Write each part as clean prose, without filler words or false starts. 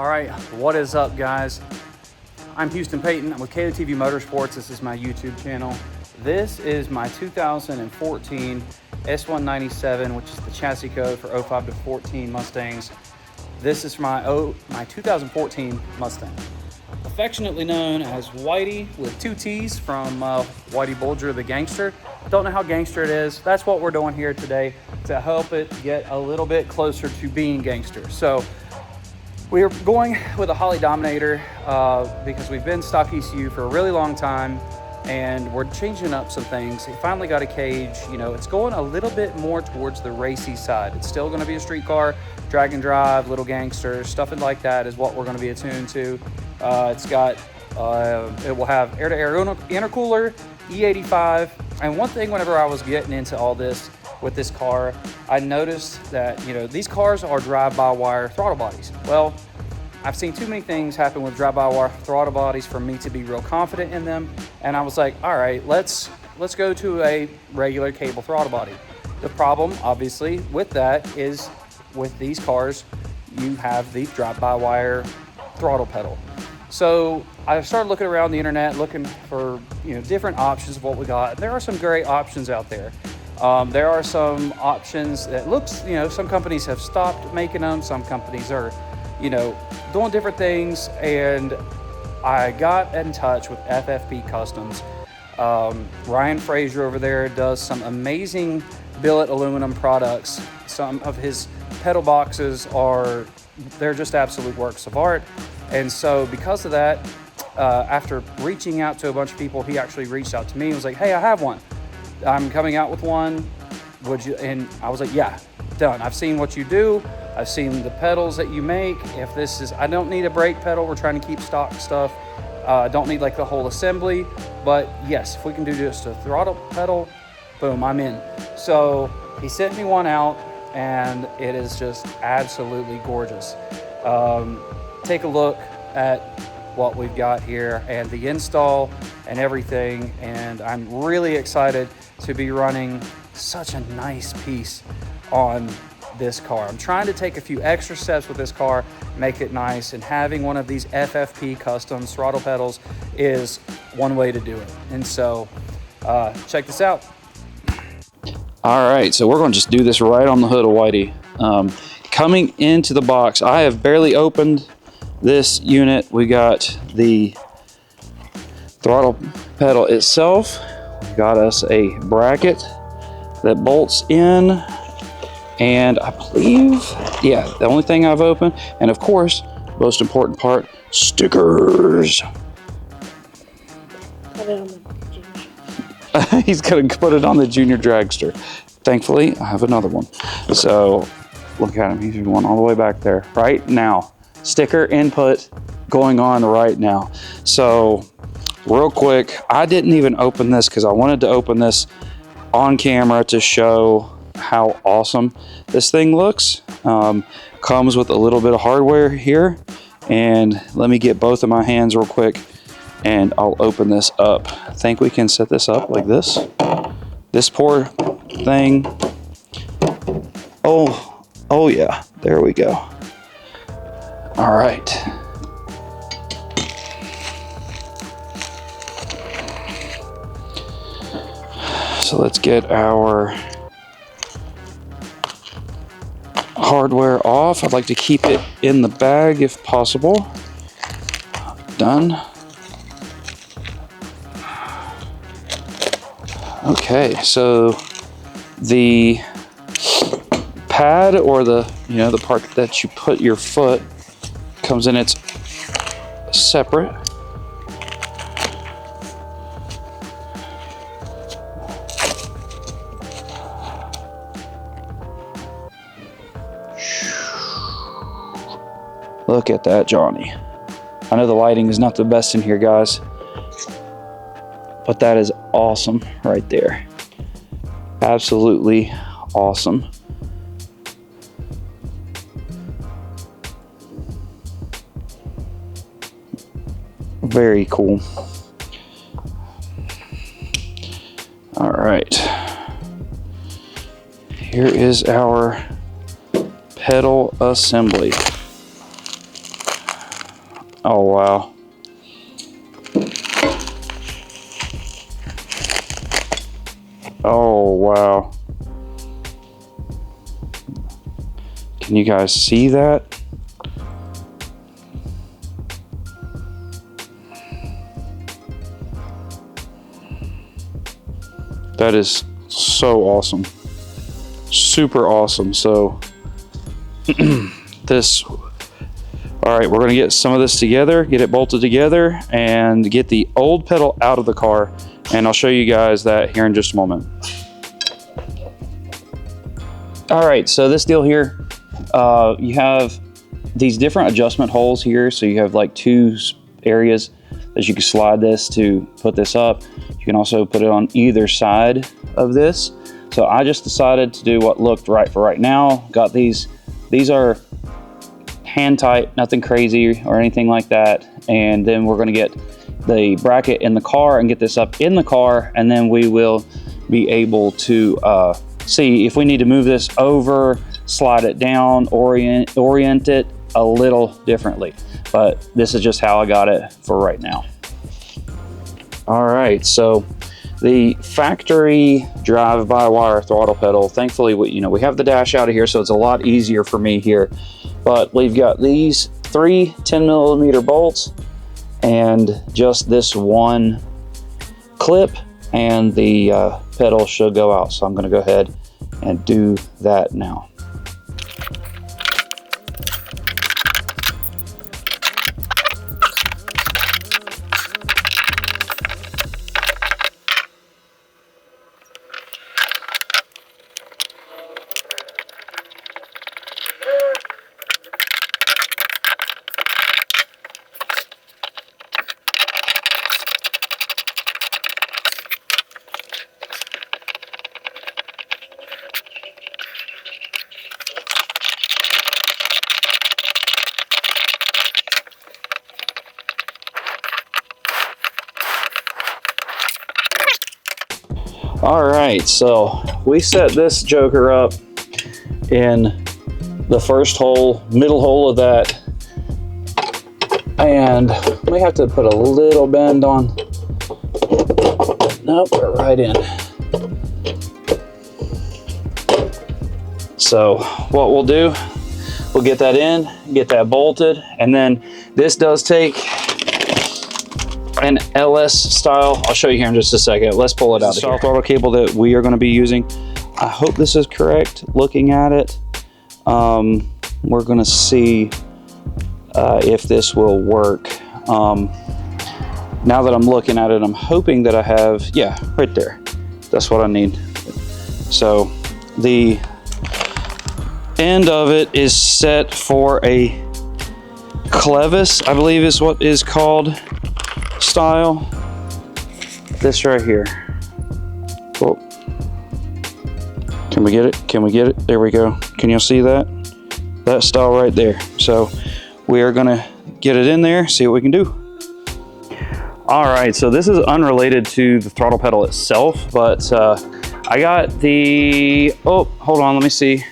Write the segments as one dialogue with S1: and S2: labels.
S1: All right, what is up, guys? I'm Houston Payton. I'm with KOTV Motorsports. This is my YouTube channel. This is my 2014 S197, which is the chassis code for 05 to 14 Mustangs. This is my 2014 Mustang, affectionately known as Whitey with 2 T's from Whitey Bulger, the gangster. Don't know how gangster it is. That's what we're doing here today to help it get a little bit closer to being gangster. So we're going with a Holley Dominator because we've been stock ECU for a really long time and we're changing up some things. We finally got a cage. You know, it's going a little bit more towards the racy side. It's still going to be a street car, drag and drive, little gangster, stuff like that is what we're going to be attuned to. It's got, it will have air-to-air intercooler, E85. And one thing whenever I was getting into all this with this car, I noticed that, you know, these cars are drive-by-wire throttle bodies. Well, I've seen too many things happen with drive-by-wire throttle bodies for me to be real confident in them. And I was like, all right, let's go to a regular cable throttle body. The problem, obviously, with that is with these cars, you have the drive-by-wire throttle pedal. So I started looking around the internet, looking for, you know, different options of what we got. And there are some great options out there. There are some options that looks, you know, some companies have stopped making them. Some companies are, you know, doing different things. And I got in touch with FFP Customs. Ryan Frazier over there does some amazing billet aluminum products. Some of his pedal boxes they're just absolute works of art. And so because of that, after reaching out to a bunch of people, he actually reached out to me and was like, hey, I have one. I'm coming out with one. Would you? And I was like, yeah, done. I've seen what you do. I've seen the pedals that you make. If this is, I don't need a brake pedal. We're trying to keep stock stuff. Don't need like the whole assembly, but yes, if we can do just a throttle pedal, boom, I'm in. So he sent me one out and it is just absolutely gorgeous. Take a look at what we've got here and the install and everything. And I'm really excited to be running such a nice piece on this car. I'm trying to take a few extra steps with this car, make it nice, and having one of these FFP Customs throttle pedals is one way to do it. And so check this out.
S2: All right, so we're going to just do this right on the hood of Whitey. Coming into the box, I have barely opened this unit. We got the throttle pedal itself. We got us a bracket that bolts in, and I believe, yeah, the only thing I've opened, and of course, most important part, stickers.
S3: Put it on the junior.
S2: He's gonna put it on the junior dragster. Thankfully, I have another one. So look at him, he's going all the way back there right now. Sticker input going on right now. So real quick, I didn't even open this because I wanted to open this on camera to show how awesome this thing looks. Comes with a little bit of hardware here, and let me get both of my hands real quick and I'll open this up. I think we can set this up like this. This poor thing. Oh yeah, there we go. All right. So let's get our hardware off. I'd like to keep it in the bag if possible. Done. Okay, so the pad, or the, you know, the part that you put your foot, comes in its separate. Look at that, Johnny. I know the lighting is not the best in here, guys, but that is awesome right there. Absolutely awesome. Very cool. All right. Here is our pedal assembly. Oh, wow. Oh, wow. Can you guys see that? That is so awesome. Super awesome. So this, all right, we're gonna get some of this together, get it bolted together, and get the old pedal out of the car. And I'll show you guys that here in just a moment. All right, so this deal here, you have these different adjustment holes here. So you have like 2 areas that you can slide this to put this up. You can also put it on either side of this. So I just decided to do what looked right for right now. Got these are hand tight, nothing crazy or anything like that. And then we're gonna get the bracket in the car and get this up in the car. And then we will be able to see if we need to move this over, slide it down, orient it a little differently. But this is just how I got it for right now. All right, so the factory drive-by-wire throttle pedal, thankfully, we have the dash out of here, so it's a lot easier for me here. But we've got these 3 10mm bolts and just this one clip, and the pedal should go out. So I'm gonna go ahead and do that now. All right, so we set this joker up in the first hole, middle hole of that, and we have to put a little bend on. Nope, we're right in. So what we'll do, we'll get that in, get that bolted, and then this does take an LS style. I'll show you here in just a second. Let's pull it out. The style throttle cable that we are going to be using. I hope this is correct. Looking at it, we're going to see if this will work. Now that I'm looking at it, I'm hoping that I have, yeah, right there. That's what I need. So the end of it is set for a clevis, I believe is what is called, style. This right here. Oh. Can we get it? Can we get it? There we go. Can you see that? That style right there. So we are gonna get it in there, see what we can do. All right, so this is unrelated to the throttle pedal itself, but I got the, oh, hold on, let me see.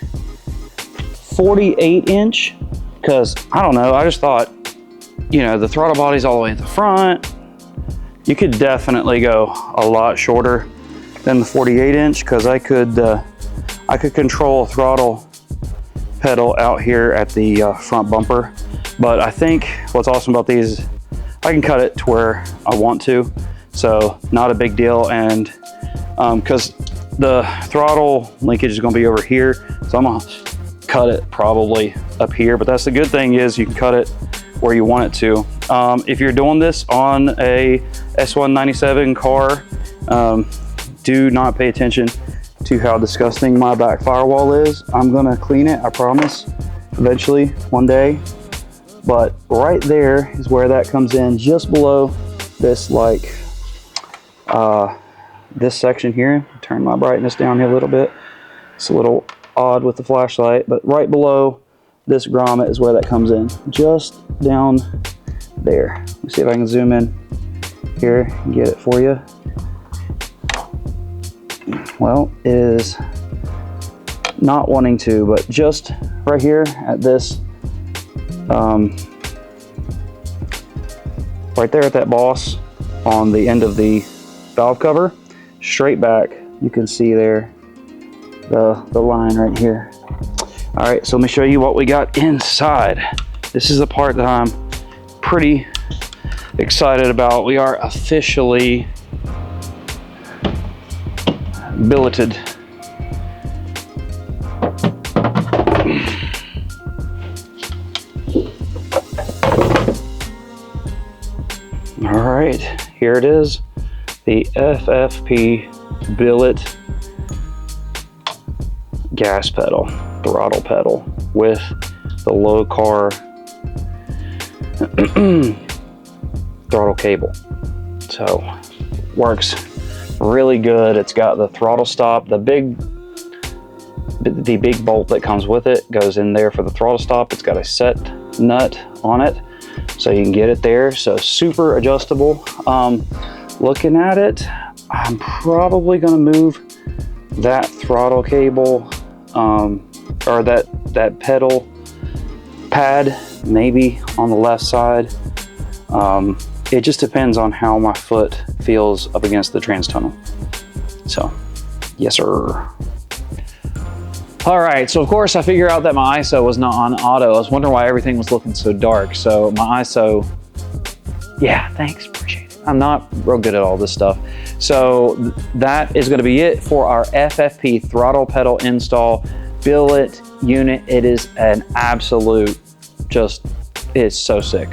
S2: 48-inch, because I don't know, I just thought, you know, the throttle body's all the way at the front. You could definitely go a lot shorter than the 48-inch, because I could control a throttle pedal out here at the front bumper. But I think what's awesome about these, I can cut it to where I want to, so not a big deal. And because the throttle linkage is going to be over here, so I'm gonna cut it probably up here. But that's the good thing, is you can cut it where you want it to. If you're doing this on a S197 car, do not pay attention to how disgusting my back firewall is. I'm gonna clean it, I promise, eventually, one day. But right there is where that comes in, just below this, like, this section here. Turn my brightness down here a little bit. It's a little odd with the flashlight, but right below this grommet is where that comes in, just down there. Let's see if I can zoom in here and get it for you. Well, it is not wanting to, but just right here at this right there at that boss on the end of the valve cover, straight back, you can see there the line right here. All right, so let me show you what we got inside. This is the part that I'm pretty excited about. We are officially billeted. All right, here it is, the FFP billet gas pedal, throttle pedal with the low car throttle cable. So works really good. It's got the throttle stop, the big bolt that comes with it goes in there for the throttle stop. It's got a set nut on it, so you can get it there. So super adjustable. Looking at it, I'm probably going to move that throttle cable or that pedal pad maybe on the left side. It just depends on how my foot feels up against the trans tunnel. So yes sir. All right, so of course I figure out that my ISO was not on auto. I was wondering why everything was looking so dark. So my ISO, yeah, thanks, appreciate it. I'm not real good at all this stuff. So that is gonna be it for our FFP throttle pedal install billet unit. It is an absolute, it's so sick.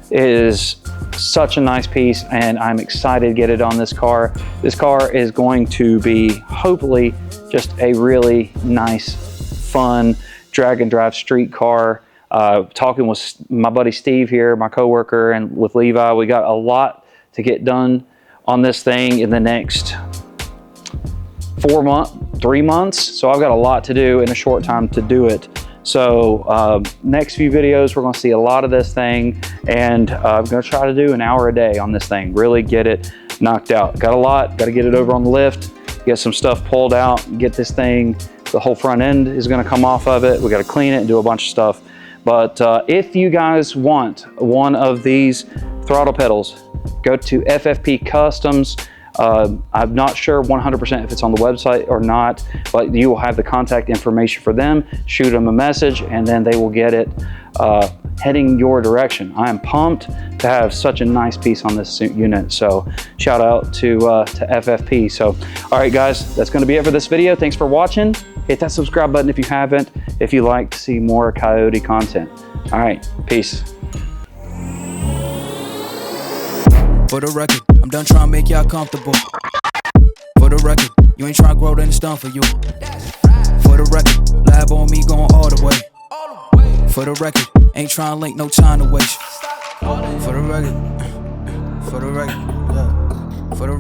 S2: It is such a nice piece, and I'm excited to get it on this car. This car is going to be hopefully just a really nice, fun drag and drive street car. Talking with my buddy Steve here, my coworker, and with Levi, we got a lot to get done on this thing in the next 3 months. So I've got a lot to do in a short time to do it. So next few videos, we're gonna see a lot of this thing, and I'm gonna try to do an hour a day on this thing, really get it knocked out. Got a lot, gotta get it over on the lift, get some stuff pulled out, get this thing, the whole front end is gonna come off of it. We gotta clean it and do a bunch of stuff. But if you guys want one of these throttle pedals, go to FFP Customs. I'm not sure 100% if it's on the website or not, but you will have the contact information for them. Shoot them a message, and then they will get it heading your direction. I am pumped to have such a nice piece on this unit. So shout out to FFP. So, all right, guys, that's going to be it for this video. Thanks for watching. Hit that subscribe button if you haven't, if you like to see more Coyote content. All right, peace.
S4: For the record, I'm done trying to make y'all comfortable. For the record, you ain't trying to grow, then it's done for you. For the record, lab on me going all the way. For the record, ain't trying to link, no time to waste. For the record, yeah. For the